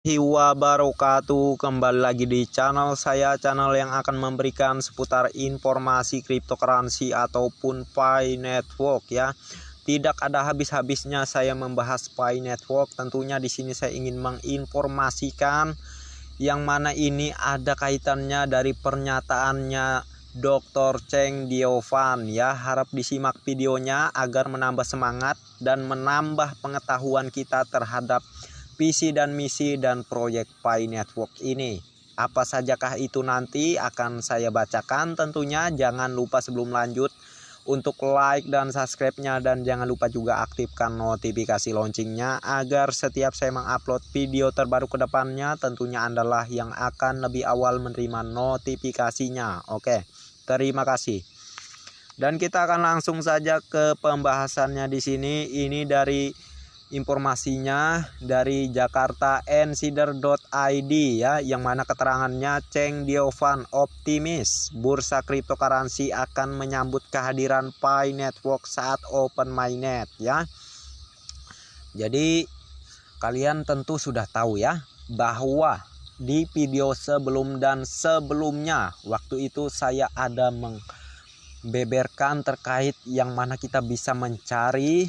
Wabarakatuh. Kembali lagi di channel saya, channel yang akan memberikan seputar informasi cryptocurrency ataupun Pi Network ya. Tidak ada habis-habisnya saya membahas Pi Network. Tentunya di sini saya ingin menginformasikan yang mana ini ada kaitannya dari pernyataannya Dr. Cheng Diovan ya. Harap disimak videonya agar menambah semangat dan menambah pengetahuan kita terhadap visi dan misi dan proyek Pi Network ini. Apa sajakah itu nanti akan saya bacakan tentunya. Jangan lupa sebelum lanjut untuk like dan subscribe-nya, dan jangan lupa juga aktifkan notifikasi loncengnya agar setiap saya mengupload video terbaru ke depannya tentunya Andalah yang akan lebih awal menerima notifikasinya. Oke, terima kasih. Dan kita akan langsung saja ke pembahasannya di sini. Ini dari informasinya dari jakartainsider.id ya, yang mana keterangannya Cheng Diovan optimis bursa cryptocurrency akan menyambut kehadiran Pi Network saat open mainnet ya. Jadi kalian tentu sudah tahu ya bahwa di video sebelum dan sebelumnya waktu itu saya ada membeberkan terkait yang mana kita bisa mencari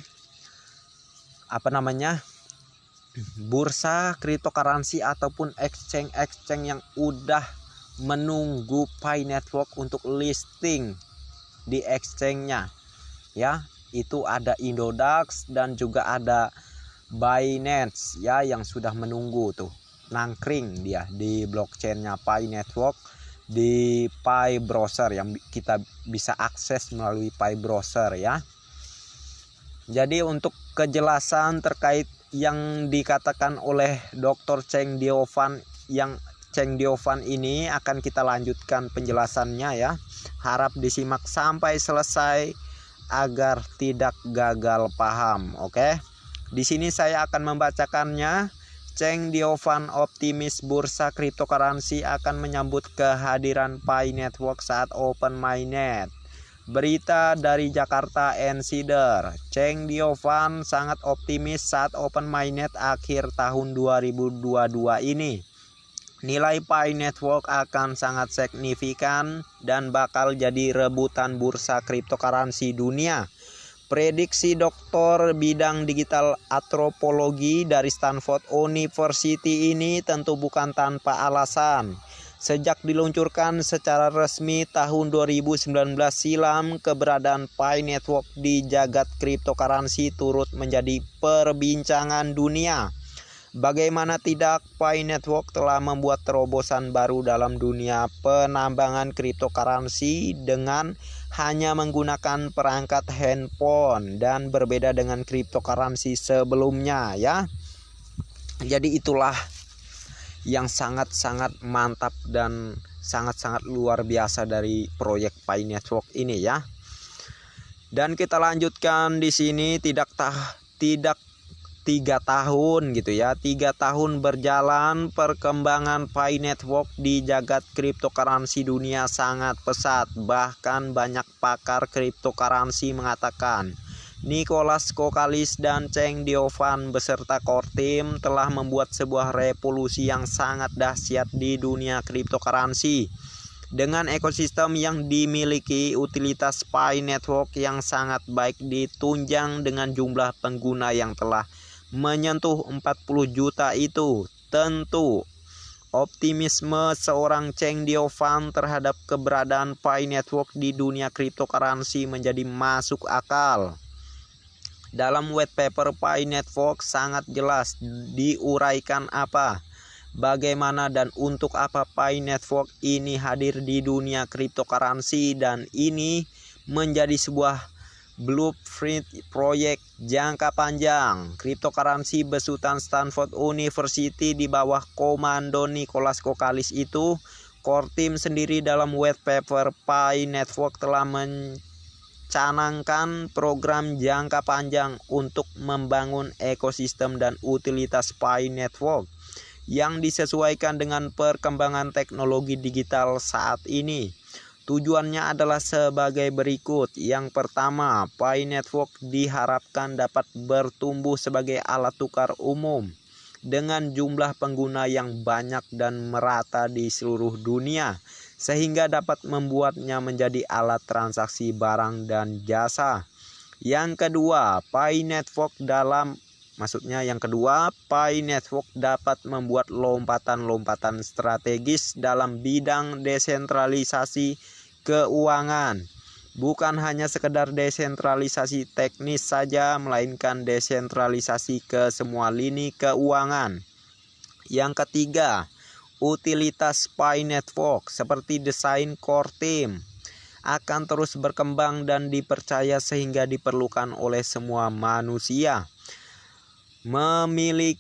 bursa cryptocurrency ataupun exchange yang udah menunggu Pi Network untuk listing di exchange-nya ya. Itu ada Indodax dan juga ada Binance ya, yang sudah menunggu tuh nangkring dia di blockchain-nya Pi Network di Pi Browser yang kita bisa akses melalui Pi Browser ya. Jadi untuk kejelasan terkait yang dikatakan oleh Dr. Cheng Diovan, yang Cheng Diovan ini akan kita lanjutkan penjelasannya ya. Harap disimak sampai selesai agar tidak gagal paham. Oke. Di sini saya akan membacakannya. Cheng Diovan optimis bursa cryptocurrency akan menyambut kehadiran Pi Network saat open mainnet. Berita dari Jakarta Insider, Cheng Diovan sangat optimis saat open mainnet akhir tahun 2022 ini. Nilai Pi Network akan sangat signifikan dan bakal jadi rebutan bursa cryptocurrency dunia. Prediksi doktor bidang digital antropologi dari Stanford University ini tentu bukan tanpa alasan. Sejak diluncurkan secara resmi tahun 2019 silam, keberadaan Pi Network di jagat cryptocurrency turut menjadi perbincangan dunia. Bagaimana tidak, Pi Network telah membuat terobosan baru dalam dunia penambangan cryptocurrency dengan hanya menggunakan perangkat handphone dan berbeda dengan cryptocurrency sebelumnya ya. Jadi itulah yang sangat-sangat mantap dan sangat-sangat luar biasa dari proyek Pi Network ini ya. Dan kita lanjutkan di sini tidak 3 tahun gitu ya. 3 tahun berjalan perkembangan Pi Network di jagat cryptocurrency dunia sangat pesat. Bahkan banyak pakar cryptocurrency mengatakan Nicholas Kokalis dan Cheng Diovan beserta core team telah membuat sebuah revolusi yang sangat dahsyat di dunia cryptocurrency. Dengan ekosistem yang dimiliki, utilitas Pi Network yang sangat baik ditunjang dengan jumlah pengguna yang telah menyentuh 40 juta itu. Tentu optimisme seorang Cheng Diovan terhadap keberadaan Pi Network di dunia cryptocurrency menjadi masuk akal. Dalam white paper Pi Network sangat jelas diuraikan apa, bagaimana dan untuk apa Pi Network ini hadir di dunia cryptocurrency, dan ini menjadi sebuah blueprint proyek jangka panjang cryptocurrency besutan Stanford University di bawah komando Nicholas Kokalis itu. Core team sendiri dalam white paper Pi Network telah canangkan program jangka panjang untuk membangun ekosistem dan utilitas Pi Network yang disesuaikan dengan perkembangan teknologi digital saat ini. Tujuannya adalah sebagai berikut. Yang pertama, Pi Network diharapkan dapat bertumbuh sebagai alat tukar umum dengan jumlah pengguna yang banyak dan merata di seluruh dunia, sehingga dapat membuatnya menjadi alat transaksi barang dan jasa. Yang kedua, Pi Network Pi Network dapat membuat lompatan-lompatan strategis dalam bidang desentralisasi keuangan. Bukan hanya sekedar desentralisasi teknis saja, melainkan desentralisasi ke semua lini keuangan. Yang ketiga, utilitas Pi Network seperti desain core team akan terus berkembang dan dipercaya sehingga diperlukan oleh semua manusia. Menilik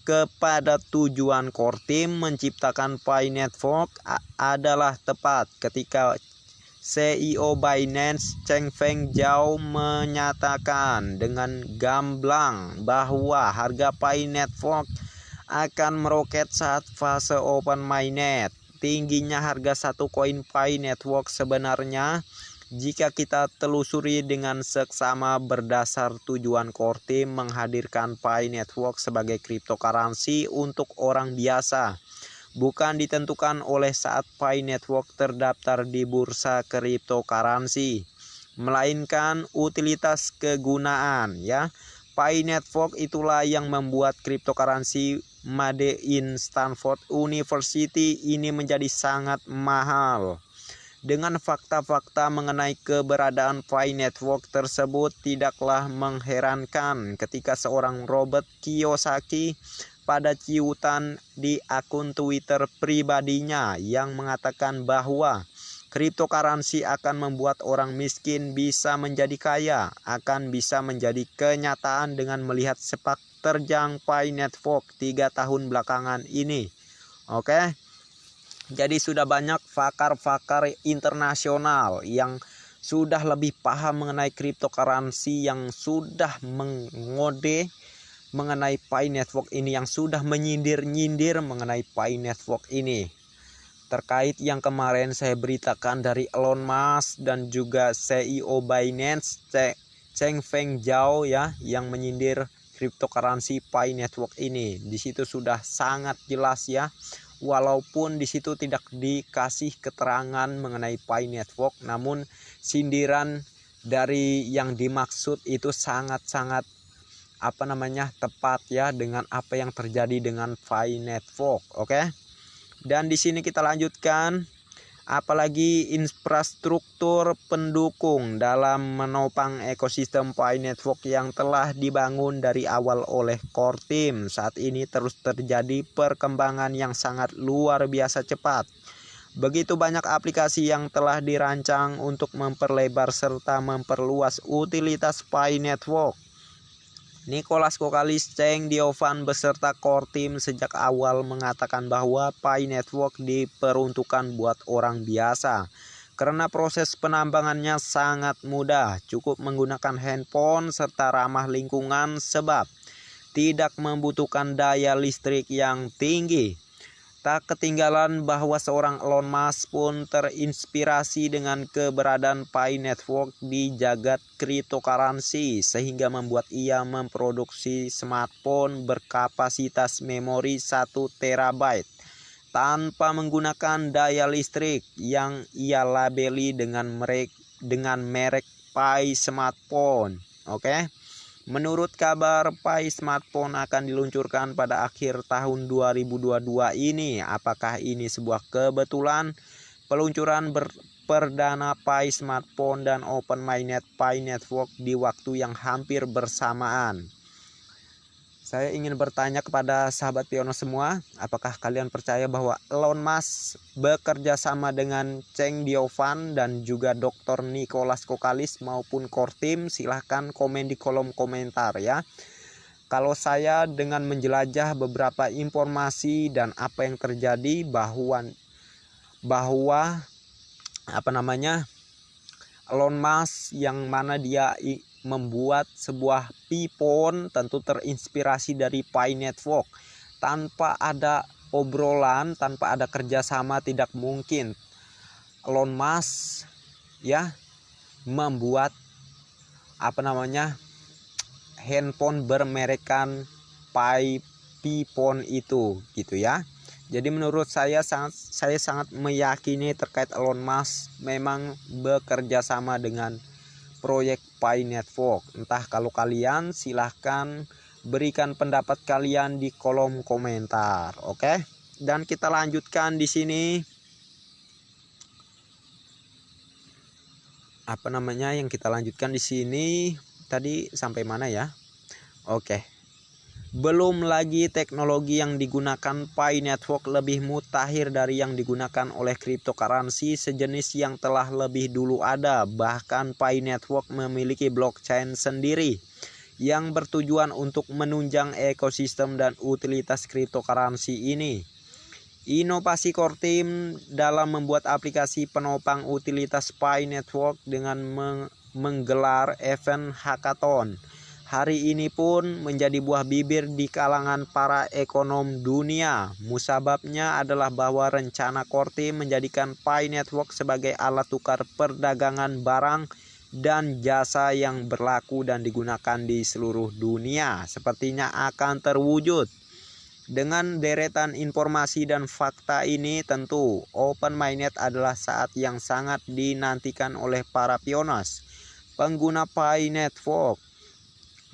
kepada tujuan core team menciptakan Pi Network adalah tepat ketika CEO Binance Changpeng Zhao menyatakan dengan gamblang bahwa harga Pi Network akan meroket saat fase open mainnet. Tingginya harga satu koin Pi Network sebenarnya, jika kita telusuri dengan seksama, berdasar tujuan core team menghadirkan Pi Network sebagai cryptocurrency untuk orang biasa, bukan ditentukan oleh saat Pi Network terdaftar di bursa cryptocurrency, melainkan utilitas kegunaan, ya. Pi Network itulah yang membuat cryptocurrency made in Stanford University ini menjadi sangat mahal. Dengan fakta-fakta mengenai keberadaan Pi Network tersebut, tidaklah mengherankan ketika seorang Robert Kiyosaki pada ciutan di akun Twitter pribadinya yang mengatakan bahwa cryptocurrency akan membuat orang miskin bisa menjadi kaya, akan bisa menjadi kenyataan dengan melihat sepak terjang Pi Network 3 tahun belakangan ini. Oke. Jadi sudah banyak pakar-pakar internasional yang sudah lebih paham mengenai cryptocurrency, yang sudah mengode mengenai Pi Network ini, yang sudah menyindir-nyindir mengenai Pi Network ini. Terkait yang kemarin saya beritakan dari Elon Musk dan juga CEO Binance Changpeng Zhao, ya, yang menyindir cryptocurrency Pi Network ini. Di situ sudah sangat jelas, ya. Walaupun di situ tidak dikasih keterangan mengenai Pi Network, namun sindiran dari yang dimaksud itu sangat-sangat tepat, ya, dengan apa yang terjadi dengan Pi Network. Oke. Dan di sini kita lanjutkan, apalagi infrastruktur pendukung dalam menopang ekosistem Pi Network yang telah dibangun dari awal oleh core team. Saat ini terus terjadi perkembangan yang sangat luar biasa cepat. Begitu banyak aplikasi yang telah dirancang untuk memperlebar serta memperluas utilitas Pi Network. Nicholas Kokalis, Cheng Diovan beserta core team sejak awal mengatakan bahwa Pi Network diperuntukkan buat orang biasa karena proses penambangannya sangat mudah, cukup menggunakan handphone serta ramah lingkungan sebab tidak membutuhkan daya listrik yang tinggi. Tak ketinggalan bahwa seorang Elon Musk pun terinspirasi dengan keberadaan Pi Network di jagat cryptocurrency sehingga membuat ia memproduksi smartphone berkapasitas memori 1 terabyte tanpa menggunakan daya listrik yang ia labeli dengan merek Pi Smartphone. Oke. Menurut kabar, Pi Smartphone akan diluncurkan pada akhir tahun 2022 ini. Apakah ini sebuah kebetulan? Peluncuran perdana Pi Smartphone dan Open Mainnet Pi Network di waktu yang hampir bersamaan. Saya ingin bertanya kepada sahabat Piono semua, apakah kalian percaya bahwa Elon Musk bekerja sama dengan Cheng Diovan dan juga Dr. Nicholas Kokalis maupun core team? Silahkan komen di kolom komentar, ya. Kalau saya dengan menjelajah beberapa informasi dan apa yang terjadi bahwa Elon Musk yang mana dia membuat sebuah Pi-phone tentu terinspirasi dari Pi Network. Tanpa ada obrolan, tanpa ada kerjasama, tidak mungkin Elon Musk, ya, membuat handphone bermerekan Pipon itu gitu ya. Jadi menurut saya sangat meyakini terkait Elon Musk memang bekerja sama dengan proyek Pi Network. Entah kalau kalian silahkan berikan pendapat kalian di kolom komentar. Oke. Dan kita lanjutkan di sini. Apa namanya yang kita lanjutkan di sini? Tadi sampai mana ya? Oke. Belum lagi teknologi yang digunakan Pi Network lebih mutakhir dari yang digunakan oleh cryptocurrency sejenis yang telah lebih dulu ada. Bahkan Pi Network memiliki blockchain sendiri yang bertujuan untuk menunjang ekosistem dan utilitas cryptocurrency ini. Inovasi core team dalam membuat aplikasi penopang utilitas Pi Network dengan menggelar event hackathon hari ini pun menjadi buah bibir di kalangan para ekonom dunia. Musababnya adalah bahwa rencana core team menjadikan Pi Network sebagai alat tukar perdagangan barang dan jasa yang berlaku dan digunakan di seluruh dunia sepertinya akan terwujud. Dengan deretan informasi dan fakta ini, tentu Open Mainnet adalah saat yang sangat dinantikan oleh para pionas pengguna Pi Network.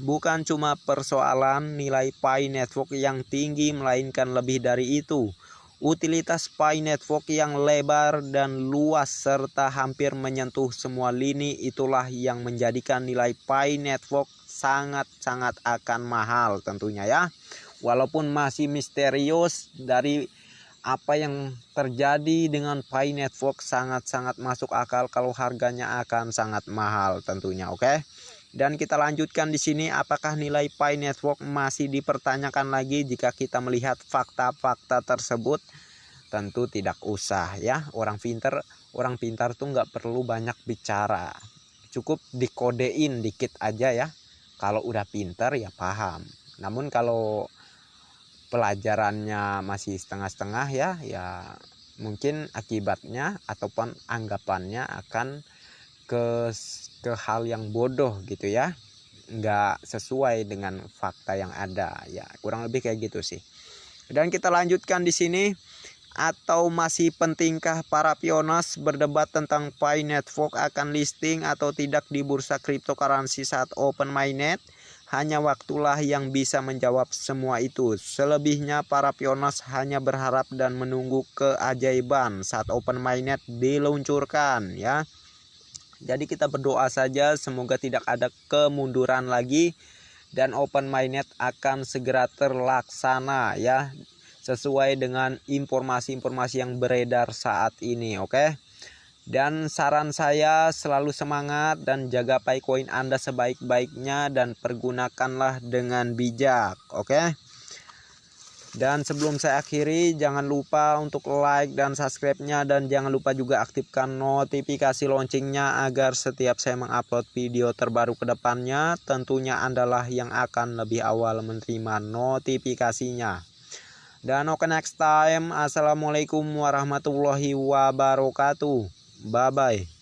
Bukan cuma persoalan nilai Pi Network yang tinggi, melainkan lebih dari itu. Utilitas Pi Network yang lebar dan luas serta hampir menyentuh semua lini itulah yang menjadikan nilai Pi Network sangat-sangat akan mahal tentunya ya. Walaupun masih misterius dari apa yang terjadi dengan Pi Network, sangat-sangat masuk akal kalau harganya akan sangat mahal tentunya. Oke. Dan kita lanjutkan di sini, apakah nilai Pi Network masih dipertanyakan lagi jika kita melihat fakta-fakta tersebut? Tentu tidak usah ya. Orang pintar tuh nggak perlu banyak bicara. Cukup dikodein dikit aja ya. Kalau udah pintar ya paham. Namun kalau pelajarannya masih setengah-setengah ya mungkin akibatnya ataupun anggapannya akan ke hal yang bodoh gitu ya, nggak sesuai dengan fakta yang ada ya, kurang lebih kayak gitu sih. Dan kita lanjutkan di sini, atau masih pentingkah para pionas berdebat tentang Pi Network akan listing atau tidak di bursa cryptocurrency saat Open Mainnet? Hanya waktulah yang bisa menjawab semua itu. Selebihnya para pionas hanya berharap dan menunggu keajaiban saat Open Mainnet diluncurkan ya. Jadi kita berdoa saja semoga tidak ada kemunduran lagi dan Open Mainnet akan segera terlaksana ya, sesuai dengan informasi-informasi yang beredar saat ini. Oke. Dan saran saya selalu semangat dan jaga Picoin Anda sebaik-baiknya dan pergunakanlah dengan bijak. Oke. Dan sebelum saya akhiri, jangan lupa untuk like dan subscribe-nya, dan jangan lupa juga aktifkan notifikasi loncengnya agar setiap saya mengupload video terbaru ke depannya, tentunya Andalah yang akan lebih awal menerima notifikasinya. Dan oke, next time. Assalamualaikum warahmatullahi wabarakatuh. Bye bye.